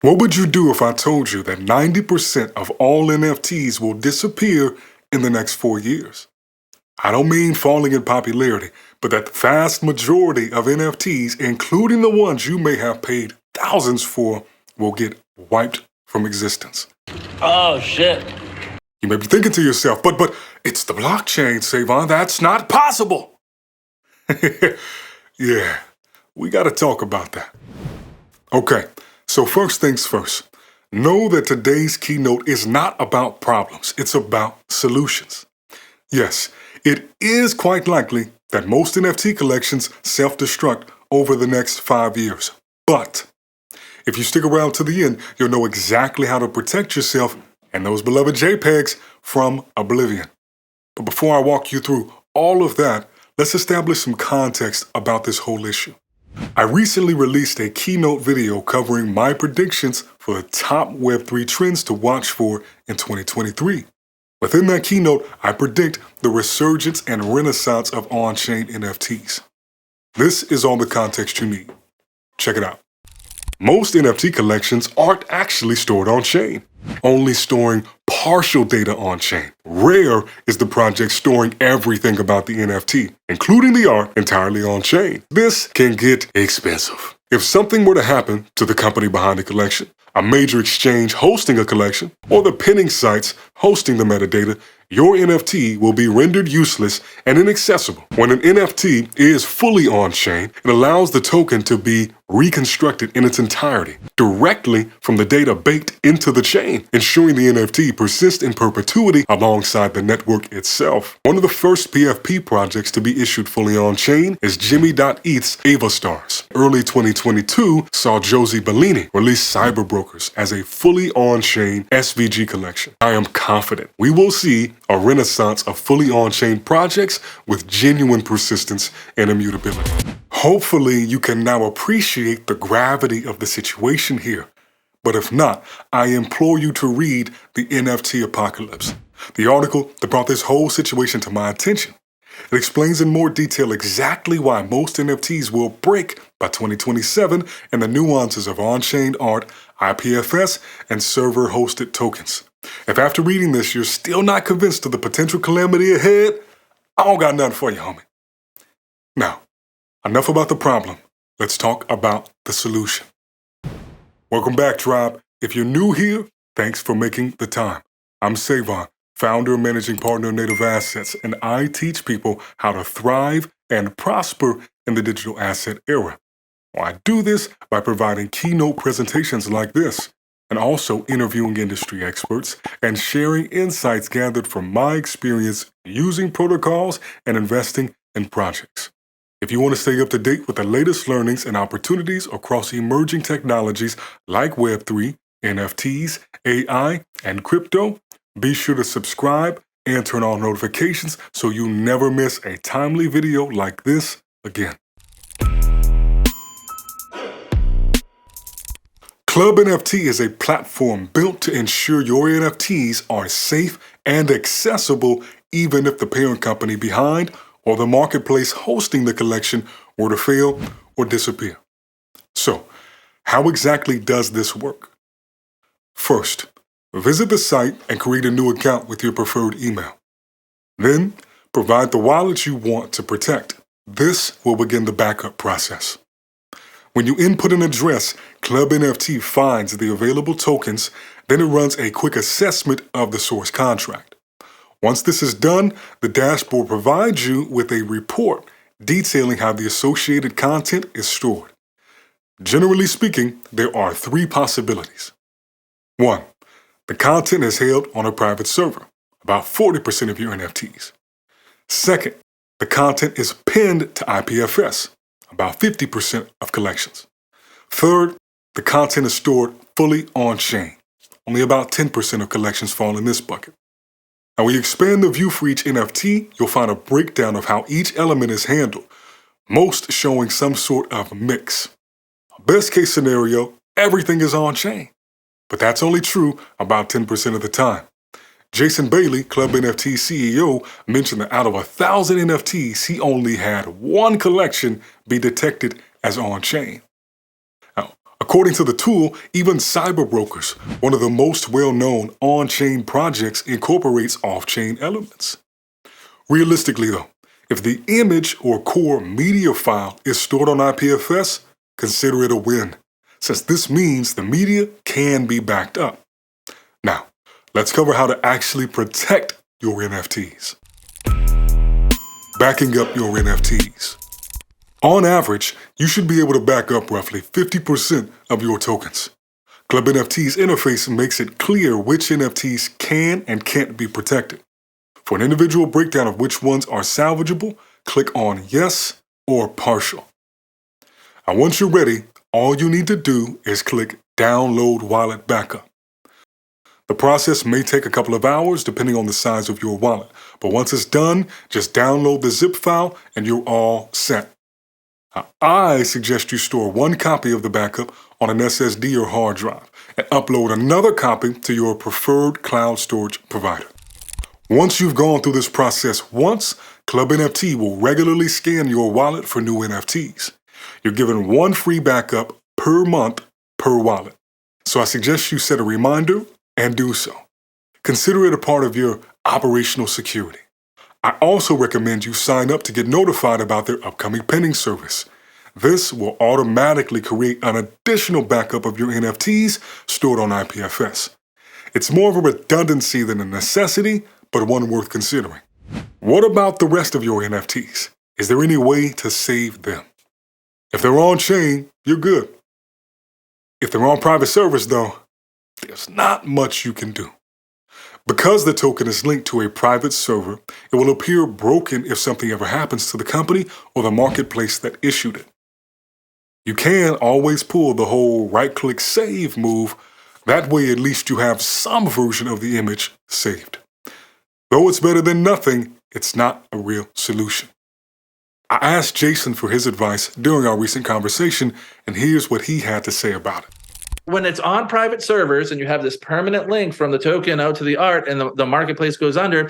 What would you do if I told you that 90% of all NFTs will disappear in the next 4 years? I don't mean falling in popularity, but that the vast majority of NFTs, including the ones you may have paid thousands for, will get wiped from existence. Oh, shit. You may be thinking to yourself, but it's the blockchain, Sae'Von. That's not possible. Yeah, we got to talk about that. Okay, so first things first. Know that today's keynote is not about problems. It's about solutions. Yes, it is quite likely that most NFT collections self-destruct over the next 5 years. But if you stick around to the end, you'll know exactly how to protect yourself and those beloved JPEGs from oblivion. But before I walk you through all of that, let's establish some context about this whole issue. I recently released a keynote video covering my predictions for the top Web3 trends to watch for in 2023. Within that keynote, I predict the resurgence and renaissance of on-chain NFTs. This is all the context you need. Check it out. Most NFT collections aren't actually stored on-chain, only storing partial data on-chain. Rare is the project storing everything about the NFT, including the art, entirely on-chain. This can get expensive. If something were to happen to the company behind the collection, a major exchange hosting a collection, or the pinning sites hosting the metadata, your NFT will be rendered useless and inaccessible. When an NFT is fully on-chain, it allows the token to be reconstructed in its entirety, directly from the data baked into the chain, ensuring the NFT persists in perpetuity alongside the network itself. One of the first PFP projects to be issued fully on-chain is Jimmy.eth's Avastars. Early 2022 saw Josie Bellini release Cyberbrokers as a fully on-chain SVG collection. I am confident we will see a renaissance of fully on-chain projects with genuine persistence and immutability. Hopefully, you can now appreciate the gravity of the situation here. But if not, I implore you to read the NFT Apocalypse, the article that brought this whole situation to my attention. It explains in more detail exactly why most NFTs will break by 2027 and the nuances of on-chain art, IPFS, and server-hosted tokens. If after reading this you're still not convinced of the potential calamity ahead, I don't got nothing for you, homie. Now, enough about the problem. Let's talk about the solution. Welcome back, tribe. If you're new here, thanks for making the time. I'm Sae'Von, founder and managing partner of Native Assets, and I teach people how to thrive and prosper in the digital asset era. I do this by providing keynote presentations like this, and also interviewing industry experts and sharing insights gathered from my experience using protocols and investing in projects. If you want to stay up to date with the latest learnings and opportunities across emerging technologies like Web3, NFTs, AI, and crypto, be sure to subscribe and turn on notifications so you never miss a timely video like this again. ClubNFT is a platform built to ensure your NFTs are safe and accessible even if the parent company behind or the marketplace hosting the collection were to fail or disappear. So, how exactly does this work? First, visit the site and create a new account with your preferred email. Then, provide the wallet you want to protect. This will begin the backup process. When you input an address, ClubNFT finds the available tokens, then it runs a quick assessment of the source contract. Once this is done, the dashboard provides you with a report detailing how the associated content is stored. Generally speaking, there are 3 possibilities. 1. The content is held on a private server, about 40% of your NFTs. Second, the content is pinned to IPFS, about 50% of collections. Third, the content is stored fully on-chain. Only about 10% of collections fall in this bucket. Now, when you expand the view for each NFT, you'll find a breakdown of how each element is handled, most showing some sort of mix. Best case scenario, everything is on-chain. But that's only true about 10% of the time. Jason Bailey, ClubNFT CEO, mentioned that out of 1,000 NFTs, he only had 1 collection be detected as on-chain. Now, According to the tool, even cyber brokers, one of the most well-known on-chain projects, incorporates off-chain elements. Realistically though, if the image or core media file is stored on IPFS, consider it a win, since this means the media can be backed up. Now, let's cover how to actually protect your NFTs. Backing up your NFTs. On average, you should be able to back up roughly 50% of your tokens. ClubNFT's interface makes it clear which NFTs can and can't be protected. For an individual breakdown of which ones are salvageable, click on Yes or Partial. And once you're ready, all you need to do is click Download Wallet Backup. The process may take a couple of hours depending on the size of your wallet, but once it's done, just download the zip file and you're all set. Now, I suggest you store one copy of the backup on an SSD or hard drive and upload another copy to your preferred cloud storage provider. Once you've gone through this process once, ClubNFT will regularly scan your wallet for new NFTs. You're given one free backup per month per wallet. So I suggest you set a reminder and do so. Consider it a part of your operational security. I also recommend you sign up to get notified about their upcoming pending service. This will automatically create an additional backup of your NFTs stored on IPFS. It's more of a redundancy than a necessity, but one worth considering. What about the rest of your NFTs? Is there any way to save them? If they're on-chain, you're good. If they're on private servers, though, there's not much you can do. Because the token is linked to a private server, it will appear broken if something ever happens to the company or the marketplace that issued it. You can always pull the whole right-click save move. That way, at least you have some version of the image saved. Though it's better than nothing, it's not a real solution. I asked Jason for his advice during our recent conversation, and here's what he had to say about it. When it's on private servers and you have this permanent link from the token out to the art and the marketplace goes under,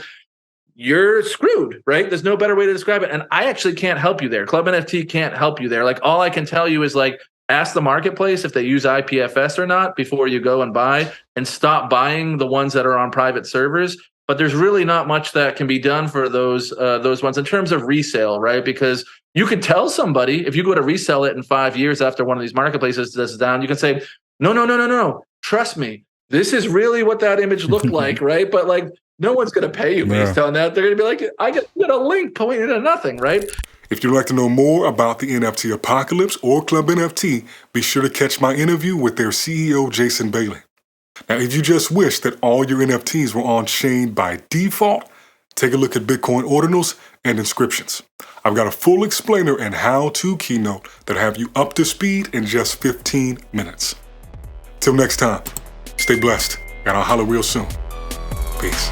you're screwed, right? There's no better way to describe it. And I actually can't help you there. ClubNFT can't help you there. Like, all I can tell you is, like, ask the marketplace if they use IPFS or not before you go and buy, and stop buying the ones that are on private servers. But there's really not much that can be done for those ones in terms of resale, right? Because you could tell somebody, if you go to resell it in 5 years after one of these marketplaces is down, you can say, no. Trust me, this is really what that image looked like, right? But, like, no one's going to pay you based on that. They're going to be like, I get a link pointing to nothing, right? If you'd like to know more about the NFT Apocalypse or ClubNFT, be sure to catch my interview with their CEO, Jason Bailey. Now, if you just wish that all your NFTs were on-chain by default, take a look at Bitcoin ordinals and inscriptions. I've got a full explainer and how-to keynote that have you up to speed in just 15 minutes. Till next time, stay blessed, and I'll holler real soon. Peace.